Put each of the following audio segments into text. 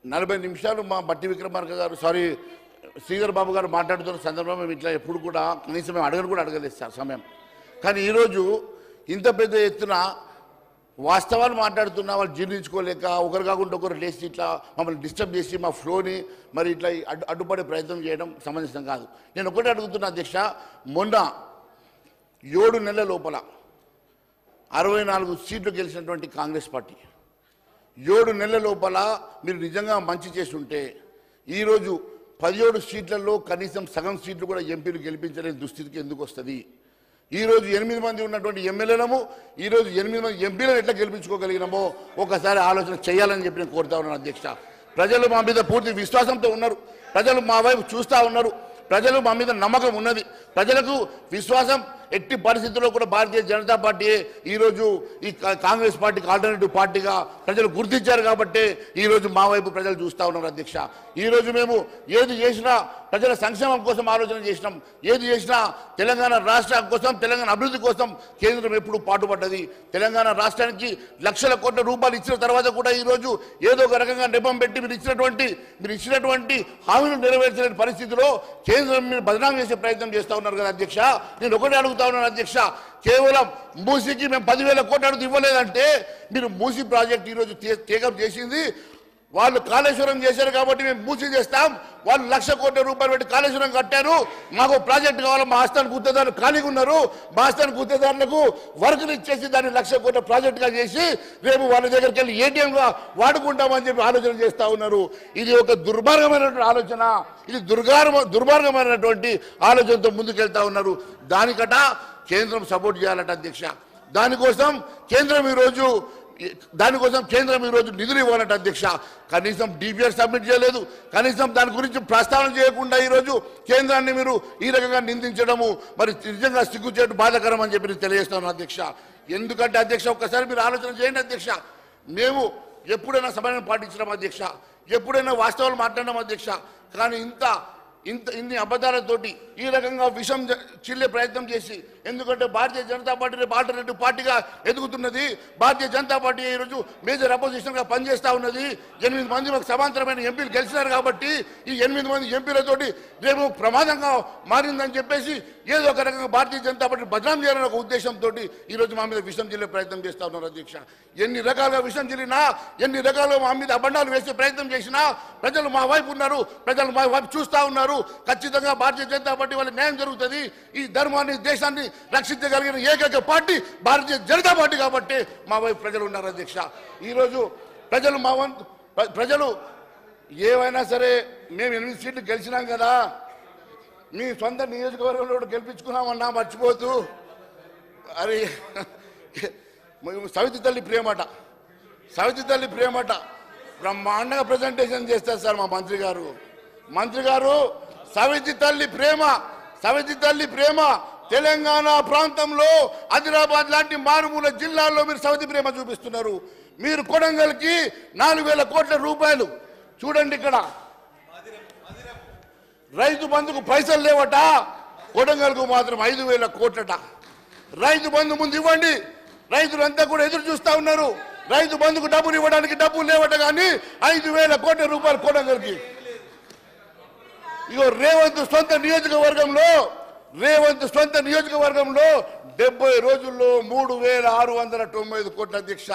40 నిమిషాలు మా బట్టి విక్రమార్క గారు శ్రీధర్ బాబు గారు మాట్లాడుతున్న సందర్భంలో మేము ఇట్లా ఎప్పుడు కూడా కనీసం మేము అడగలేదు సార్ సమయం. కానీ ఈరోజు ఇంత పెద్ద ఎత్తున వాస్తవాలు మాట్లాడుతున్నా వాళ్ళు జీర్ణించుకోలేక ఒకరు కాకుండా ఒకరు లేచి ఇట్లా మమ్మల్ని డిస్టర్బ్ చేసి మా ఫ్లోని మరి ఇట్లా అడ్డుపడే ప్రయత్నం చేయడం సమంజసం కాదు. నేను ఒకటే అడుగుతున్నా అధ్యక్ష, మొన్న 7 నెలల లోపల 64 సీట్లు గెలిచినటువంటి కాంగ్రెస్ పార్టీ 7 నెలల లోపల మీరు నిజంగా మంచి చేసి ఉంటే ఈరోజు 17 సీట్లలో కనీసం సగం సీట్లు కూడా ఎంపీలు గెలిపించలేని దుస్థితికి ఎందుకు వస్తుంది? ఈరోజు 8 మంది ఉన్నటువంటి ఎమ్మెల్యేలము ఈరోజు 8 మంది ఎంపీలను ఎట్లా గెలిపించుకోగలిగినామో ఒకసారి ఆలోచన చేయాలని చెప్పి నేను కోరుతా ఉన్నాను అధ్యక్ష. ప్రజలు మా మీద పూర్తి విశ్వాసంతో ఉన్నారు, ప్రజలు మా వైపు చూస్తూ ఉన్నారు, ప్రజలు మా మీద నమ్మకం ఉన్నది. ప్రజలకు విశ్వాసం ఎట్టి పరిస్థితుల్లో కూడా భారతీయ జనతా పార్టీ ఈరోజు ఈ కాంగ్రెస్ పార్టీకి ఆల్టర్నేటివ్ పార్టీగా ప్రజలు గుర్తించారు కాబట్టి ఈరోజు మా వైపు ప్రజలు చూస్తూ ఉన్నారు అధ్యక్ష. ఈరోజు మేము ఏది చేసినా ప్రజల సంక్షేమం కోసం ఆలోచన చేసినాం, ఏది చేసినా తెలంగాణ రాష్ట్రం కోసం, తెలంగాణ అభివృద్ధి కోసం కేంద్రం ఎప్పుడు పాటుపడ్డది. తెలంగాణ రాష్ట్రానికి లక్షల కోట్ల రూపాయలు ఇచ్చిన తర్వాత కూడా ఈరోజు ఏదో ఒక రకంగా నెపం పెట్టి మీరు ఇచ్చినటువంటి హామీలు నెరవేర్చలేని పరిస్థితిలో కేంద్రం మీరు బదనాం చేసే ప్రయత్నం చేస్తూ ఉన్నారు కదా అధ్యక్ష. నేను ఒకటే అడుగుతా ఉన్నాను అధ్యక్ష, కేవలం మూసీకి మేము 10,000 కోట్ల అడుగు ఇవ్వలేదంటే మీరు మూసీ ప్రాజెక్ట్ ఈరోజు టేకప్ చేసింది వాళ్ళు కాళేశ్వరం చేశారు కాబట్టి మేము మూసీ చేస్తాం, వాళ్ళు 1,00,000 కోట్ల రూపాయలు పెట్టి కాళేశ్వరం కట్టారు, మాకు ప్రాజెక్ట్ కావాలి, మా ఆస్థాన గుత్తేదారులు ఖాళీగా ఉన్నారు, మా ఆస్థాన గుత్తేదారులకు వర్కులు ఇచ్చేసి దాన్ని 1,00,000 కోట్ల ప్రాజెక్టుగా చేసి రేపు వాళ్ళ దగ్గరికి వెళ్ళి ఏటీఎంగా వాడుకుంటామని చెప్పి ఆలోచన చేస్తూ ఉన్నారు. ఇది ఒక దుర్మార్గమైనటువంటి ఆలోచన, ఇది దుర్మార్గమైనటువంటి ఆలోచనతో ముందుకెళ్తా ఉన్నారు. దానికట కేంద్రం సపోర్ట్ చేయాలట అధ్యక్ష. దానికోసం కేంద్రం ఈరోజు నిధులు ఇవ్వాలంట అధ్యక్ష. కనీసం డిపిఆర్ సబ్మిట్ చేయలేదు, కనీసం దాని గురించి ప్రస్తావన చేయకుండా ఈరోజు కేంద్రాన్ని మీరు ఈ రకంగా నిందించడము మరి నిజంగా సిగ్గుచేటు బాధాకరం అని చెప్పి తెలియజేస్తాను అధ్యక్ష. ఎందుకంటే అధ్యక్ష ఒక్కసారి మీరు ఆలోచన చేయండి అధ్యక్ష, మేము ఎప్పుడైనా సమయం పాటించడం అధ్యక్ష, ఎప్పుడైనా వాస్తవాలు మాట్లాడడం అధ్యక్ష, కానీ ఇన్ని అబద్ధాలతోటి ఈ రకంగా విషం చిల్లే ప్రయత్నం చేసి, ఎందుకంటే భారతీయ జనతా పార్టీ రేపు ఆల్టర్నేటివ్ పార్టీగా ఎదుగుతున్నది, భారతీయ జనతా పార్టీ ఈరోజు మేజర్ అపోజిషన్గా పనిచేస్తూ ఉన్నది, 8 మంది మాకు సమాంతరమైన ఎంపీలు గెలిచినారు కాబట్టి ఈ 8 మంది ఎంపీలతోటి రేపు ప్రమాదంగా మారిందని చెప్పేసి ఏదో ఒక రకంగా భారతీయ జనతా పార్టీ బదనాం చేయాలనే ఒక ఉద్దేశంతో ఈరోజు మా మీద విషం చిల్లే ప్రయత్నం చేస్తూ ఉన్నారు అధ్యక్ష. ఎన్ని రకాలుగా విషం చిల్లినా, ఎన్ని రకాలుగా మా మీద అబండాలు వేసే ప్రయత్నం చేసినా ప్రజలు మా వైపు ఉన్నారు, ప్రజలు మా వైపు చూస్తూ ఉన్నారు. ఖచ్చితంగా భారతీయ జనతా పార్టీ వాళ్ళకి న్యాయం జరుగుతుంది. ఈ ధర్మాన్ని, దేశాన్ని రక్షించగలిగిన ఏకైక పార్టీ భారతీయ జనతా పార్టీ కాబట్టి మా వైపు ప్రజలు ఉన్నారు అధ్యక్ష. ఈరోజు ప్రజలు ఏవైనా సరే మేము 8 సీట్లు గెలిచినాం కదా, మీ సొంత నియోజకవర్గంలో గెలిపించుకున్నామన్నా మర్చిపోతూ అరే సవితి తల్లి ప్రేమట బ్రహ్మాండంగా ప్రజెంటేషన్ చేస్తారు సార్ మా మంత్రి గారు. సవితి తల్లి ప్రేమ తెలంగాణ ప్రాంతంలో ఆదిలాబాద్ లాంటి మారుమూల జిల్లాల్లో మీరు సవితి ప్రేమ చూపిస్తున్నారు. మీరు కొడంగల్కి 4,000 కోట్ల రూపాయలు చూడండి, ఇక్కడ రైతు బంధుకు పైసలు లేవట, కొడంగల్కు మాత్రం 5,000 కోట్లట. రైతు బంధు ముందు ఇవ్వండి, రైతులంతా కూడా ఎదురు చూస్తూ ఉన్నారు. రైతు బంధుకు డబ్బులు ఇవ్వడానికి డబ్బులు లేవట, కానీ 5,000 కోట్ల రూపాయలు కొడంగల్కి. ఇగో రేవంత్ సొంత నియోజకవర్గంలో 70 రోజుల్లో 3,695 కోట్ల అధ్యక్ష.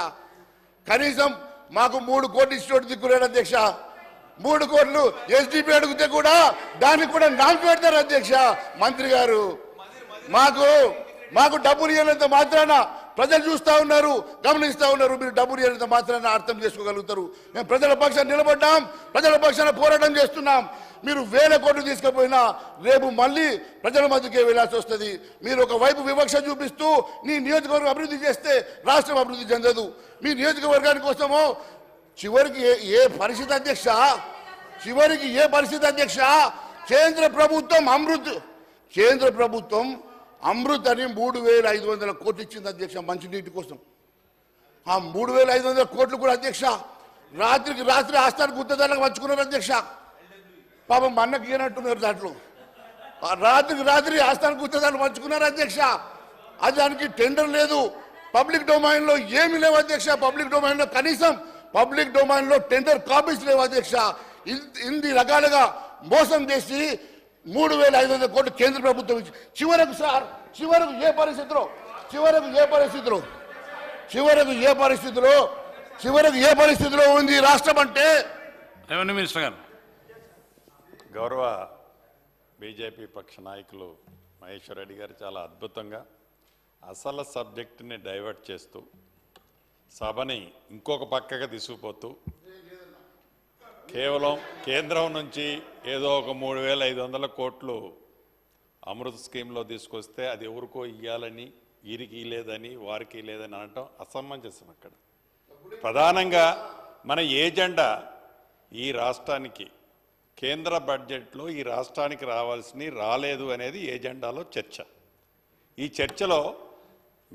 కనీసం మాకు 3 కోట్లు ఇచ్చినోడు దిక్కులేడు అధ్యక్ష. 3 కోట్లు ఎస్డిపి అడిగితే కూడా దానికి కూడా నాలుగు పెడతారు అధ్యక్ష. మంత్రి గారు మాకు డబ్బులు ఇవ్వనంత మాత్రాన ప్రజలు చూస్తూ ఉన్నారు, గమనిస్తూ ఉన్నారు. మీరు డబ్బులు ఇవ్వనంత మాత్రాన అర్థం చేసుకోగలుగుతారు. మేము ప్రజల పక్షాన నిలబడ్డాం, ప్రజల పక్షాన పోరాటం చేస్తున్నాం. మీరు 1,000 కోట్లు తీసుకుపోయినా రేపు మళ్ళీ ప్రజల మధ్యకే వెళ్ళాల్సి వస్తుంది. మీరు ఒకవైపు వివక్ష చూపిస్తూ నీ నియోజకవర్గం అభివృద్ధి చేస్తే రాష్ట్రం అభివృద్ధి చెందదు. మీ నియోజకవర్గాని కోసమో చివరికి ఏ పరిస్థితి అధ్యక్ష, కేంద్ర ప్రభుత్వం అమృత్ అని 3,500 కోట్లు ఇచ్చింది అధ్యక్ష మంచినీటి కోసం. ఆ 3,500 కోట్లు కూడా అధ్యక్ష రాత్రికి రాత్రి ఆస్థాన గుత్తదారులకు పంచుకున్నారు అధ్యక్ష. పాపం అన్నకి ఇవ్వనట్టున్నారు. దాంట్లో రాత్రికి రాత్రి ఆస్థాన గుత్తదారులు పంచుకున్నారు అధ్యక్ష. అది దానికి టెండర్ లేదు, పబ్లిక్ డొమైన్లో ఏమీ లేవు అధ్యక్ష. పబ్లిక్ డొమైన్లో కనీసం పబ్లిక్ డొమైన్లో టెండర్ కాపీస్ లేవు అధ్యక్ష. ఇన్ని రకాలుగా మోసం చేసి 3,500 కోట్లు కేంద్ర ప్రభుత్వం ఇచ్చి చివరకు సార్ చివరకు ఏ పరిస్థితిలో ఉంది రాష్ట్రం అంటే. రెవెన్యూ మినిస్టర్ గారు. గౌరవ బీజేపీ పక్ష నాయకులు మహేశ్వర్ రెడ్డి గారు చాలా అద్భుతంగా అసలు సబ్జెక్టుని డైవర్ట్ చేస్తూ సభని ఇంకొక పక్కగా తీసుకుపోతూ కేవలం కేంద్రం నుంచి ఏదో ఒక 3,500 కోట్లు అమృత్ స్కీమ్లో తీసుకొస్తే అది ఎవరికో ఇవ్వాలని వీరికి లేదని వారికి లేదని అనటం అసమంజసం. అక్కడ ప్రధానంగా మన ఏజెండా ఈ రాష్ట్రానికి కేంద్ర బడ్జెట్లో ఈ రాష్ట్రానికి రావాల్సినవి రాలేదు అనేది ఏజెండాలో చర్చ. ఈ చర్చలో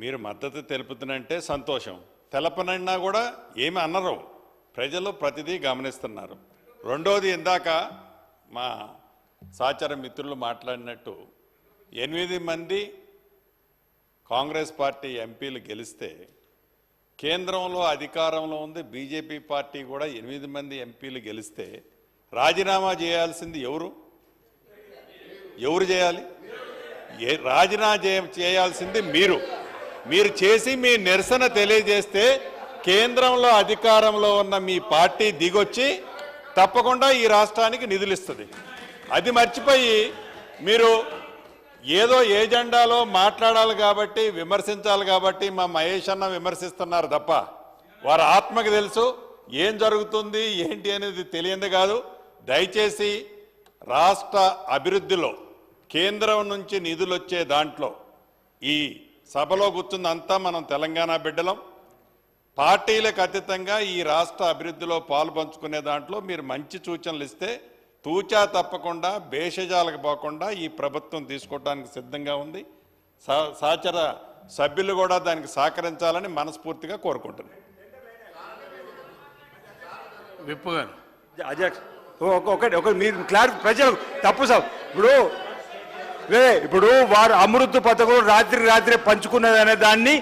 మీరు మద్దతు తెలుపుతున్నంటే సంతోషం, తెలపనన్నా కూడా ఏమి అన్నరు, ప్రజలు ప్రతిదీ గమనిస్తున్నారు. రెండోది, ఇందాక మా సహచర మిత్రులు మాట్లాడినట్టు 8 మంది కాంగ్రెస్ పార్టీ ఎంపీలు గెలిస్తే కేంద్రంలో అధికారంలో ఉంది బీజేపీ పార్టీ కూడా 8 మంది ఎంపీలు గెలిస్తే రాజీనామా చేయాల్సింది ఎవరు చేయాలి? రాజీనామా చేయాల్సింది మీరు చేసి మీ నిరసన తెలియజేస్తే కేంద్రంలో అధికారంలో ఉన్న మీ పార్టీ దిగొచ్చి తప్పకుండా ఈ రాష్ట్రానికి నిధులు ఇస్తుంది. అది మర్చిపోయి మీరు ఏదో ఏజెండాలో మాట్లాడాలి కాబట్టి విమర్శించాలి కాబట్టి మా మహేష్ అన్న విమర్శిస్తున్నారు తప్ప వారి ఆత్మకి తెలుసు ఏం జరుగుతుంది ఏంటి అనేది తెలియంది కాదు. దయచేసి రాష్ట్ర అభివృద్ధిలో కేంద్రం నుంచి నిధులు వచ్చే దాంట్లో ఈ సభలో కూర్చుందంతా మనం తెలంగాణ బిడ్డలం. పార్టీలకు అతీతంగా ఈ రాష్ట్ర అభివృద్ధిలో పాలు పంచుకునే దాంట్లో మీరు మంచి సూచనలు ఇస్తే తూచా తప్పకుండా భేషజాలకు పోకుండా ఈ ప్రభుత్వం తీసుకోవడానికి సిద్ధంగా ఉంది. సహచర సభ్యులు కూడా దానికి సహకరించాలని మనస్ఫూర్తిగా కోరుకుంటున్నాను. విప్పు గారు. అధ్యక్ష ఒకటి మీరు క్లారిటీ ప్రజలకు తప్పు సార్. ఇప్పుడు వారు అమృత్ పథకం రాత్రి పంచుకున్నది అనే దాన్ని